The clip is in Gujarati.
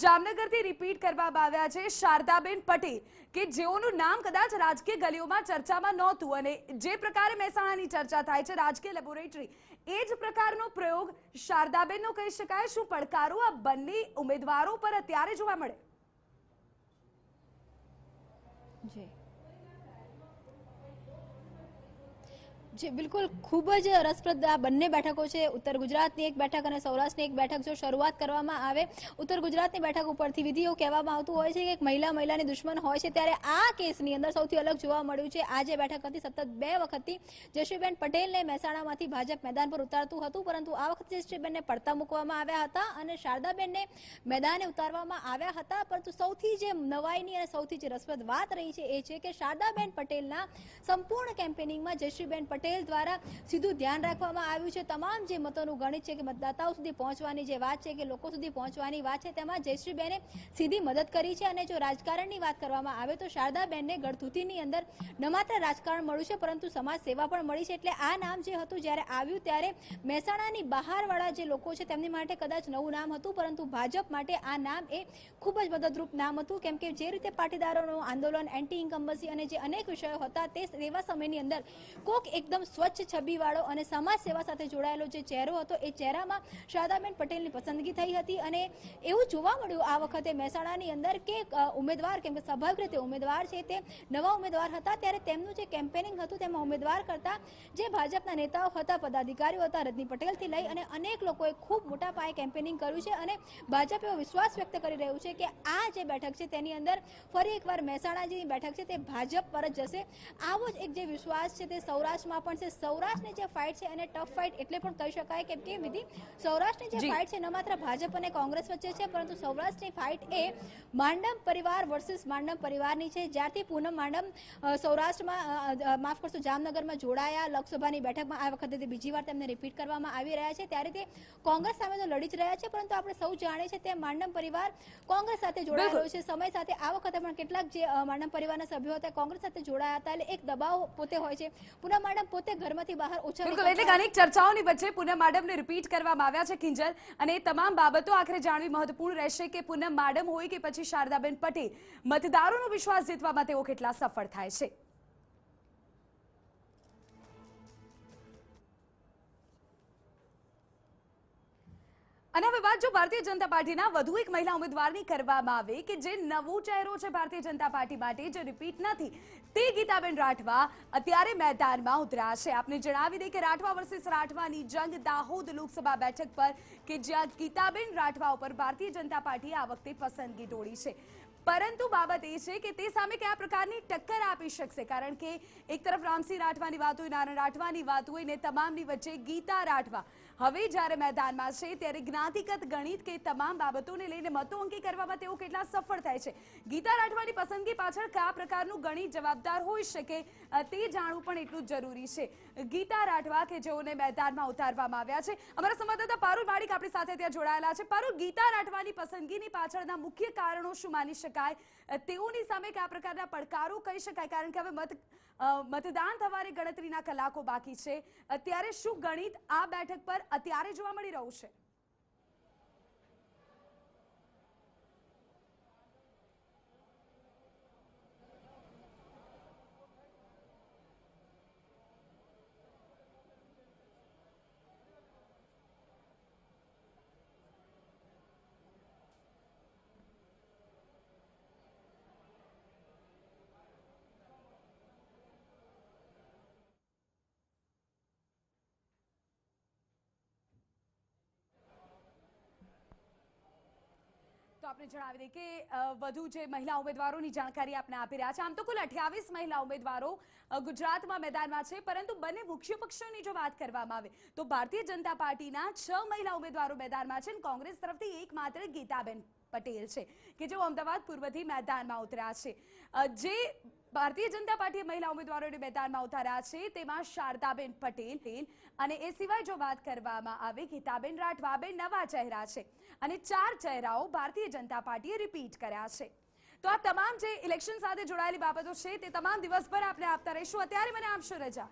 જામનગરથી રિપીટ કરવામાં આવ્યા છે શારદાબેન પટેલ કે જેઓનું નામ કદાચ રાજકીય ગલીઓમાં ચર્ચામાં નહોતું અને જે પ્રકારે મહેસાણાની ચર્ચા થાય છે રાજકીય લેબોરેટરી એ જ પ્રકારનો પ્રયોગ શારદાબેનનો કહી શકાય। શું પડકારો આ બંને ઉમેદવારો પર અત્યારે જોવા મળે? जी बिल्कुल खूब ज रसप्रद आ बंने बैठकों है। उत्तर गुजरातनी एक बैठक और सौराष्ट्रनी एक बैठक जो शुरुआत करवामां आवे उत्तर गुजरातनी बैठक उपरथी विधिओ कहेवामां आवतुं होय छे के महिला महिलानी दुश्मन होय छे त्यारे आ केसनी अंदर सौथी अलग जोवा मळ्युं छे। आज ए बैठक हती सतत 2 वखतथी जयश्रीबेन पटेलने महेसाणामांथी भाजप मैदान पर उतारतुं हतुं परंतु आ वखते जयश्रीबेनने पड़ता मूकवामां आव्या हता अने शारदाबेनने मैदाने उतारवामां आव्या हता। परंतु सौथी जे नवाईनी अने सौथी जे रसप्रद वात रही छे ए छे के शारदाबेन पटेलना संपूर्ण केम्पेनिंगमां जयश्रीबेन पटेल द्वारा सीधू ध्यान राखवामां आव्युं छे। तमाम जे मतोनुं गणित छे के मतदाताओ सुधी पहोंचवानी जे वात छे के लोको सुधी पहोंचवानी वात छे तेमां जयश्रीबेने सीधी मदद करी छे। अने जो राजकारणनी वात करवामां आवे तो शारदाबेनने गढ़धुतीनी अंदर न मात्र राजकारण मळ्युं छे परंतु समाज सेवा पण मळी छे। एटले आ नाम जे हतुं ज्यारे आव्युं त्यारे महेसाणानी बहारवाळा जे लोको छे तेमनी माटे कदाच नवुं नाम हतुं परंतु भाजप माटे आ नाम ए खूब ज मददरूप नाम हतुं केम के जे रीते पाटीदारोनुं आंदोलन एंटी इन्कम्बन्सी अने जे अनेक विषयो हता ते एवा समयनी अंदर कोक एकदम स्वच्छ छबीवाळो अने समाज सेवा साथे जोडायेलो जे चेहरो हतो ए चेहरामां शारदाबेन पटेलनी पसंदगी थई हती। अने एवुं जोवा मळ्युं आ वखते महेसाणानी अंदर के उमेदवार केम के स्वाभाविक रीते उमेदवार छे ते नवा उमेदवार हता त्यारे तेमनुं जे केम्पेनिंग हतुं तेमां उमेदवार करता जे भाजपना नेताओ हता पदाधिकारीओ हता रजनी पटेलथी लई अने अनेक लोकोए खूब मोटा पाये केम्पेनिंग कर्युं छे। अने भाजप एवो विश्वास व्यक्त करी रह्युं छे के आ जे बैठक छे तेनी अंदर फरी एकवार महेसाणा जे बैठक छे ते भाजप पर ज जशे। आवो ज एक जे विश्वास छे ते सौराष्ट्रमा पण छे। सौराष्ट्रनी जे फाइट छे अने टफ फाइट एटले पण कही शकाय केम के विधि सौराष्ट्रनी जे फाइट छे न मात्र भाजप अने कांग्रेस वच्चे छे परंतु सौराष्ट्रनी फाइट ए मांडम परिवार वर्सेस मांडम परिवारनी छे। ज्यारथी पूनम मांडम सौराष्ट्रमा माफ करशो जामनगरमां जोडाया लोकसभानी बैठकमां आ वखते बीजी वार तेमने रिपीट करवामां आवी रह्या छे त्यारे ते कांग्रेस सामे तो लड़ी ज रह्या छे परंतु आपणे सौ जाणे छे ते मांडम परिवार कांग्रेस साथे जोडायेलो छे। समय साथे आ वखते पण केटलाक जे मांडम परिवाરના સભ્યો હતા कांग्रेस साथे जोडाया હતા એટલે એક દબાવ પોતે હોય છે। પૂનમ માડમ પોતે ઘરમાંથી બહાર ઓછા बिल्कुल એટલે અનેક ચર્ચાઓની વચ્ચે પૂનમ માડમને રિપીટ કરવામાં આવ્યા છે કિંજલ અને તમામ બાબતો આખરે જાણવી મહત્વપૂર્ણ રહેશે કે પૂનમ માડમ હોય કે પછી શારદાબેન પટેલ મતદારોનો વિશ્વાસ જીતવામાં તેઓ કેટલા સફળ થાય છે। અને હવે વાત જો ભારતીય જનતા પાર્ટીના વધુ એક મહિલા ઉમેદવારની કરવામાં આવે કે જે નવો ચહેરો છે ભારતીય જનતા પાર્ટી માટે જે રિપીટ નથી તે ગીતાબેન રાઠવા અત્યારે મેદાનમાં ઉતર્યા છે। આપને જણાવી દઈએ કે રાઠવા વર્સિસ રાઠવાની જંગ દાહોદ લોકસભા બેઠક પર કે જ્યાં ગીતાબેન રાઠવા ઉપર ભારતીય જનતા પાર્ટીએ આ વખતે પસંદગી ઢોળી છે। પરંતુ બાબત એ છે કે તે સામે કયા પ્રકારની ટક્કર આપી શકશે કારણ કે એક તરફ રામસિંહ રાઠવાની વાત હોય નારાયણ રાઠવાની વાત હોય ને તમામની વચ્ચે ગીતા રાઠવા હવે જ્યારે મેદાનમાં છે ત્યારે જ્ઞાતિગત ગણિત કે તમામ બાબતોને લઈને મતો અંકી કરવામાં તેઓ કેટલા સફળ થાય છે। ગીતા રાઠવાની પસંદગી પાછળ કયા પ્રકારનું ગણિત જવાબદાર હોઈ શકે તે જાણવું પણ એટલું જ જરૂરી છે। ગીતા રાઠવા કે જેઓને મેદાનમાં ઉતારવામાં આવ્યા છે। અમારા સંવાદદાતા પારુલ વાડીક આપણી સાથે ત્યાં જોડાયેલા છે। પારુલ, ગીતા રાઠવાની પસંદગીની પાછળના મુખ્ય કારણો શું માની શકાય તેઓની સામે કયા પ્રકારના પડકારો કહી શકાય કારણ કે હવે મતદાન થવાને ગણતરીના કલાકો બાકી છે અત્યારે શું ગણિત આ બેઠક પર અત્યારે જોવા મળી રહ્યું છે? તો આપણે જણાવી દઈએ કે વધુ જે મહિલા ઉમેદવારોની જાણકારી આપણે આપી રહ્યા છે। આમ તો કુલ 28 મહિલા ઉમેદવારો ગુજરાતમાં મેદાનમાં છે પરંતુ બંને મુખ્ય પક્ષોની જો વાત કરવામાં આવે તો ભારતીય જનતા પાર્ટીના 6 મહિલા ઉમેદવારો મેદાનમાં છે અને કોંગ્રેસ તરફથી એકમાત્ર ગીતાબેન પટેલ છે કે જેઓ અમદાવાદ પૂર્વથી મેદાનમાં ઉતર્યા છે। જે ભારતીય જનતા પાર્ટીએ મહિલા ઉમેદવારોને મેદાનમાં ઉતાર્યા છે તેમાં શારદાબેન પટેલ અને એ સિવાય જો વાત કરવામાં આવે ગીતાબેન રાઠવા બે નવા ચહેરા છે અને 4 ચહેરાઓ ભારતીય જનતા પાર્ટીએ રિપીટ કર્યા છે। તો આ તમામ જે ઇલેક્શન સાથે જોડાયેલી બાબતો છે તે તમામ દિવસભર આપણે આપતા રહીશું। અત્યારે મને આપશો રજા।